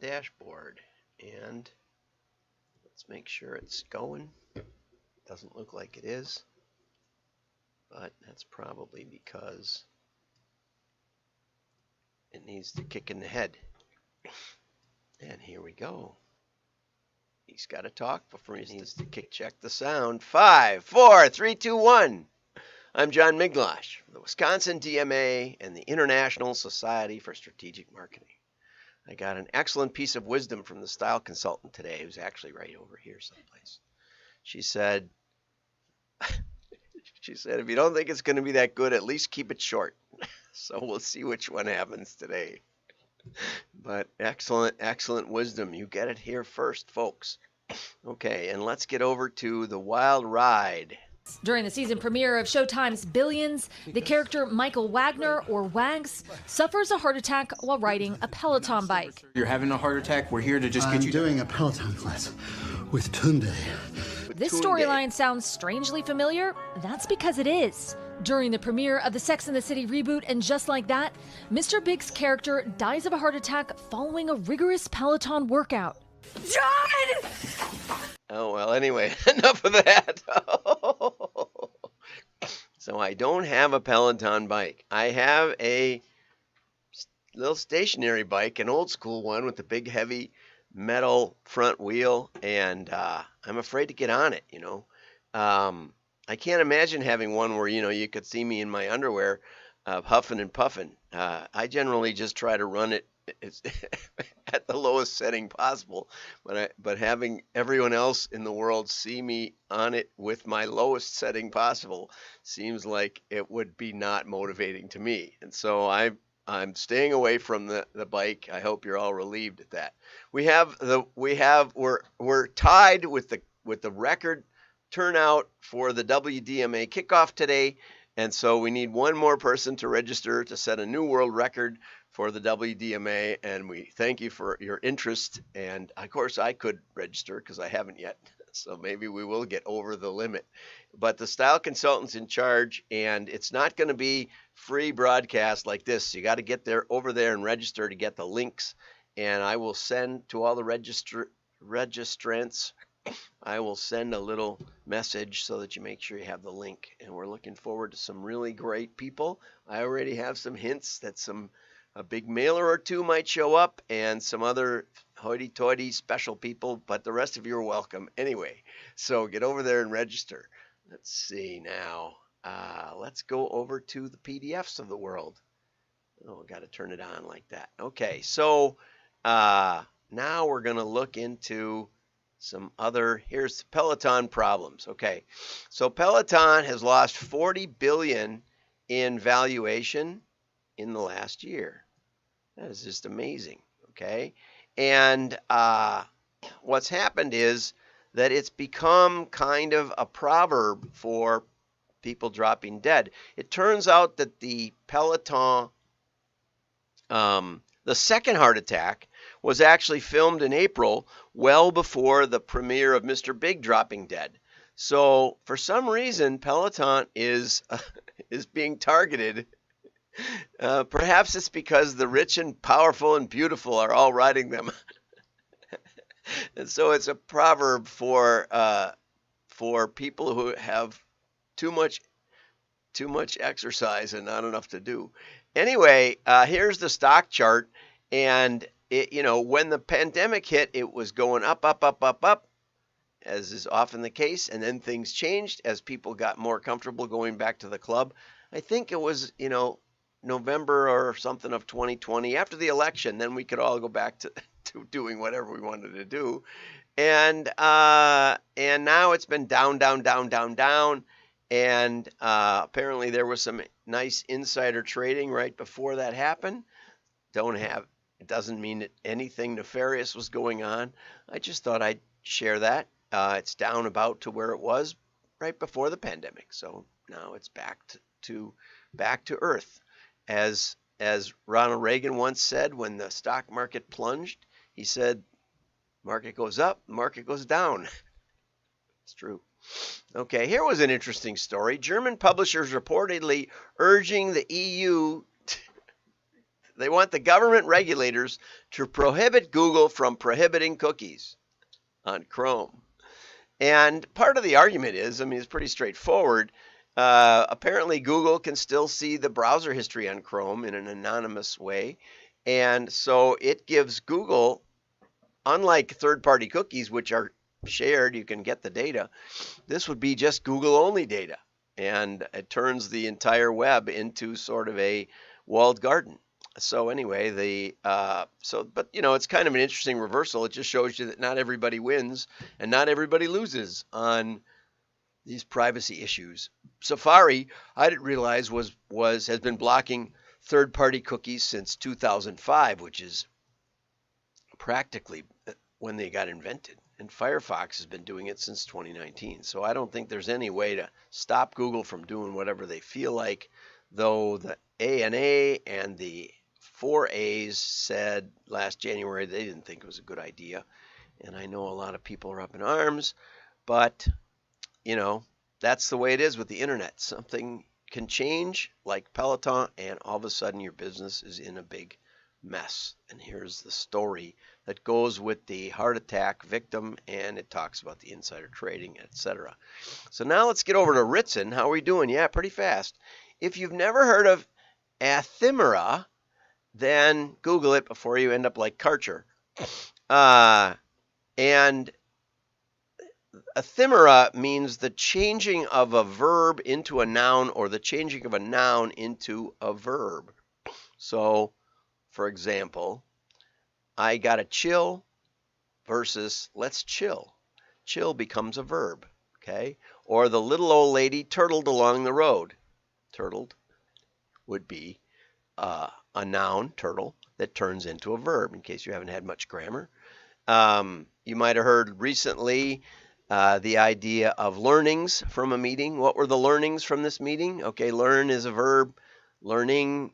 dashboard, and let's make sure it's going. Doesn't look like it is, but that's probably because it needs to kick in the head. And here we go. He's got to talk before he needs to check the sound. 5, 4, 3, 2, 1. I'm John Miglosh, the Wisconsin DMA and the International Society for Strategic Marketing. I got an excellent piece of wisdom from the style consultant today, who's actually right over here someplace. She said, if you don't think it's going to be that good, at least keep it short. So we'll see which one happens today. But excellent wisdom. You get it here first, folks. Okay, and let's get over to the wild ride. During the season premiere of Showtime's Billions, the character Michael Wagner, or Wags, suffers a heart attack while riding a Peloton bike. You're having a heart attack. We're here to just get you. I'm doing a Peloton class with Tunde. This storyline sounds strangely familiar. That's because it is. During the premiere of the Sex and the City reboot and Just Like That, Mr. Big's character dies of a heart attack following a rigorous Peloton workout. John! Oh, well, anyway, enough of that. So I don't have a Peloton bike. I have a little stationary bike, an old school one with a big, heavy metal front wheel, and I'm afraid to get on it, I can't imagine having one where, you could see me in my underwear huffing and puffing. I generally just try to run it at the lowest setting possible, but having everyone else in the world see me on it with my lowest setting possible seems like it would be not motivating to me. And so I'm staying away from the bike. I hope you're all relieved at that. We're tied with the record turnout for the WDMA kickoff today. And so we need one more person to register to set a new world record for the WDMA, and we thank you for your interest. And of course, I could register because I haven't yet, so maybe we will get over the limit. But the style consultant's in charge, and it's not going to be free broadcast like this. You got to get over there and register to get the links, and I will send to all the registrants. I will send a little message so that you make sure you have the link. And we're looking forward to some really great people. I already have some hints that a big mailer or two might show up, and some other hoity-toity special people, but the rest of you are welcome anyway. So get over there and register. Let's see now. Let's go over to the PDFs of the world. Oh, got to turn it on like that. Okay, so now we're going to look into some other, here's Peloton problems. Okay, so Peloton has lost $40 billion in valuation in the last year. That is just amazing. Okay, and what's happened is that it's become kind of a proverb for people dropping dead. It turns out that the Peloton, the second heart attack, was actually filmed in April, well before the premiere of Mr. Big dropping dead. So for some reason, Peloton is being targeted. Perhaps it's because the rich and powerful and beautiful are all riding them. And so it's a proverb for people who have too much exercise and not enough to do. Anyway, here's the stock chart, and when the pandemic hit, it was going up, as is often the case, and then things changed as people got more comfortable going back to the club. I think it was, November or something of 2020, after the election, then we could all go back to doing whatever we wanted to do. And now it's been down. And apparently there was some nice insider trading right before that happened. It doesn't mean that anything nefarious was going on. I just thought I'd share that. It's down about to where it was right before the pandemic. So now it's back to earth. As Ronald Reagan once said when the stock market plunged, he said, market goes up, market goes down. It's true. Okay, here was an interesting story. German publishers reportedly urging the EU They want the government regulators to prohibit Google from prohibiting cookies on Chrome. And part of the argument is, it's pretty straightforward. Apparently, Google can still see the browser history on Chrome in an anonymous way. And so it gives Google, unlike third-party cookies, which are shared, you can get the data, this would be just Google-only data. And it turns the entire web into sort of a walled garden. So anyway, but it's kind of an interesting reversal. It just shows you that not everybody wins and not everybody loses on these privacy issues. Safari, I didn't realize has been blocking third-party cookies since 2005, which is practically when they got invented. And Firefox has been doing it since 2019. So I don't think there's any way to stop Google from doing whatever they feel like, though the ANA and the 4As said last January they didn't think it was a good idea. And I know a lot of people are up in arms, but, that's the way it is with the internet. Something can change like Peloton, and all of a sudden your business is in a big mess. And here's the story that goes with the heart attack victim, and it talks about the insider trading, etc. So now let's get over to Ritson. How are we doing? Yeah, pretty fast. If you've never heard of Anthimeria, then Google it before you end up like Karcher. And Anthimeria means the changing of a verb into a noun, or the changing of a noun into a verb. So, for example, I gotta chill versus let's chill. Chill becomes a verb, okay? Or the little old lady turtled along the road. Turtled would be a noun, turtle, that turns into a verb, in case you haven't had much grammar. You might have heard recently the idea of learnings from a meeting. What were the learnings from this meeting? Okay, learn is a verb. Learnings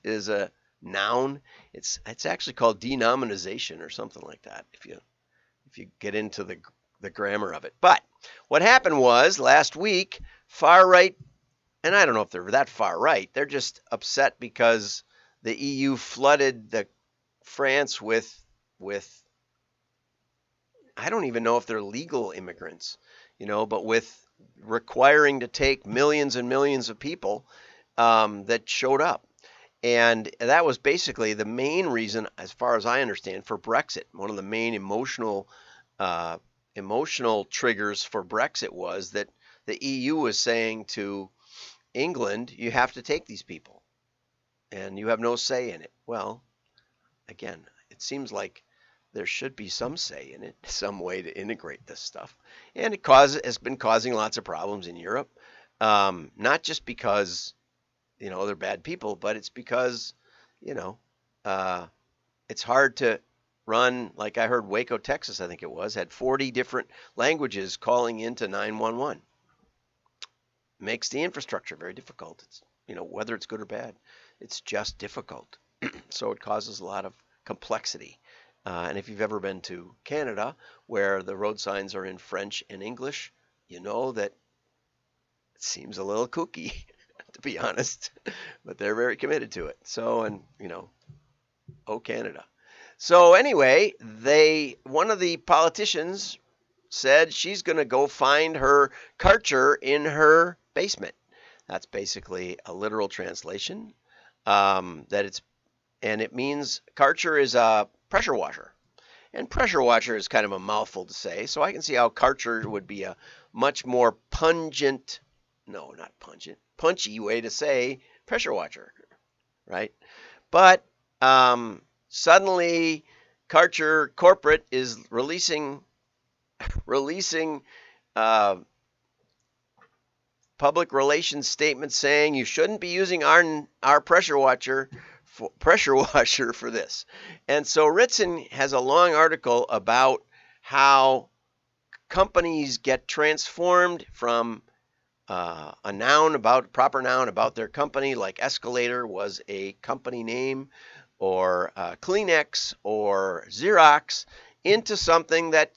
is a noun. It's actually called denominization or something like that if you get into the grammar of it. But what happened was last week, far right, and I don't know if they're that far right, they're just upset because the EU flooded France with I don't even know if they're legal immigrants, but with requiring to take millions and millions of people that showed up. And that was basically the main reason, as far as I understand, for Brexit. One of the main emotional triggers for Brexit was that the EU was saying to England, you have to take these people and you have no say in it. Well, again, it seems like there should be some say in it, some way to integrate this stuff. And it has been causing lots of problems in Europe, not just because, they're bad people, but it's because, it's hard to run, like I heard Waco, Texas, I think it was, had 40 different languages calling into 911. Makes the infrastructure very difficult. It's, whether it's good or bad, it's just difficult. So it causes a lot of complexity. And if you've ever been to Canada, where the road signs are in French and English, you know that it seems a little kooky, to be honest, but they're very committed to it. So, and oh, Canada. So anyway, one of the politicians said she's going to go find her Karcher in her basement. That's basically a literal translation. It means Karcher is a pressure washer. And pressure washer is kind of a mouthful to say, so I can see how Karcher would be a much more punchy way to say pressure washer, right? But suddenly Karcher Corporate is releasing public relations statements saying you shouldn't be using our pressure washer for this. And so Ritson has a long article about how companies get transformed from a proper noun about their company, like Escalator was a company name, or Kleenex or Xerox, into something that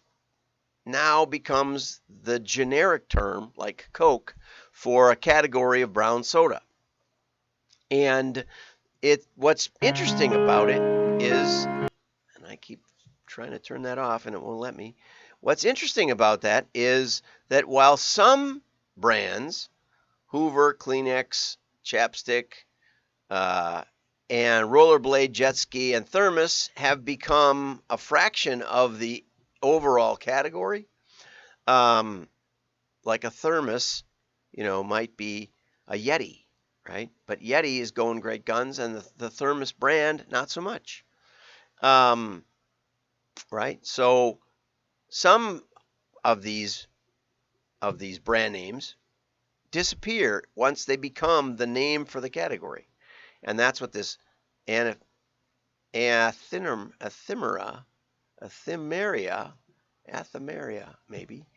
now becomes the generic term, like Coke, for a category of brown soda. And what's interesting about it is, and I keep trying to turn that off and it won't let me. What's interesting about that is that while some brands, Hoover, Kleenex, Chapstick, and rollerblade, jet ski, and thermos have become a fraction of the overall category. Like a thermos, might be a Yeti, right? But Yeti is going great guns, and the thermos brand not so much, right? So some of these brand names disappear once they become the name for the category. And that's what this Anthimeria maybe,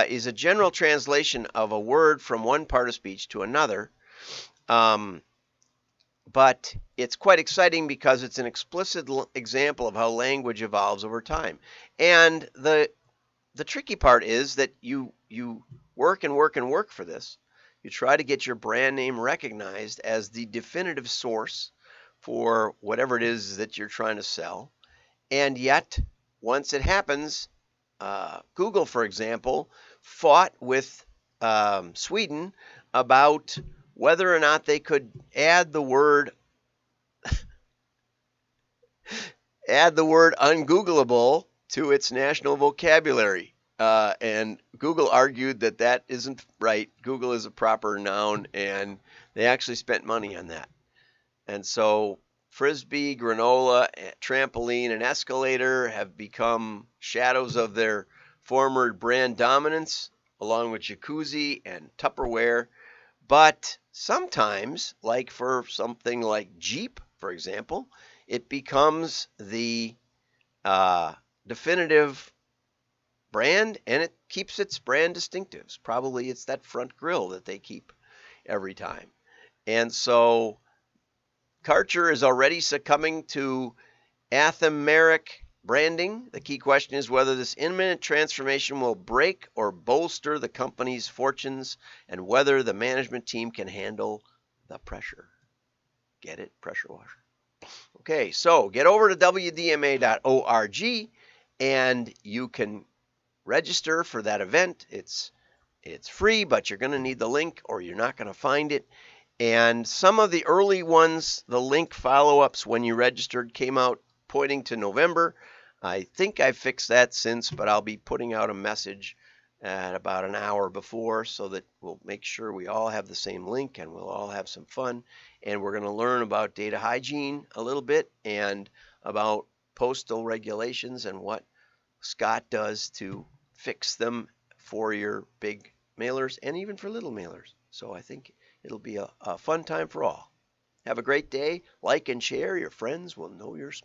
is a general translation of a word from one part of speech to another. But it's quite exciting because it's an explicit example of how language evolves over time. And the tricky part is that you work and work and work for this. You try to get your brand name recognized as the definitive source for whatever it is that you're trying to sell. And yet, once it happens, Google, for example, fought with Sweden about whether or not they could add the word ungoogleable to its national vocabulary. And Google argued that that isn't right. Google is a proper noun, and they actually spent money on that. And so Frisbee, granola, trampoline, and escalator have become shadows of their former brand dominance, along with jacuzzi and Tupperware. But sometimes, like for something like Jeep, for example, it becomes the definitive brand, and it keeps its brand distinctives. Probably it's that front grille that they keep every time. And so Karcher is already succumbing to Anthimeria-Ritson branding. The key question is whether this imminent transformation will break or bolster the company's fortunes, and whether the management team can handle the pressure. Get it? Pressure washer. Okay, so get over to wdma.org and you can register for that event. It's free, but you're going to need the link or you're not going to find it. And some of the early ones, the link follow-ups when you registered, came out pointing to November. I think I fixed that since, but I'll be putting out a message at about an hour before so that we'll make sure we all have the same link and we'll all have some fun. And we're going to learn about data hygiene a little bit and about postal regulations and what Scott does to fix them for your big mailers and even for little mailers. So I think it'll be a fun time for all. Have a great day. Like and share. Your friends will know you're smart.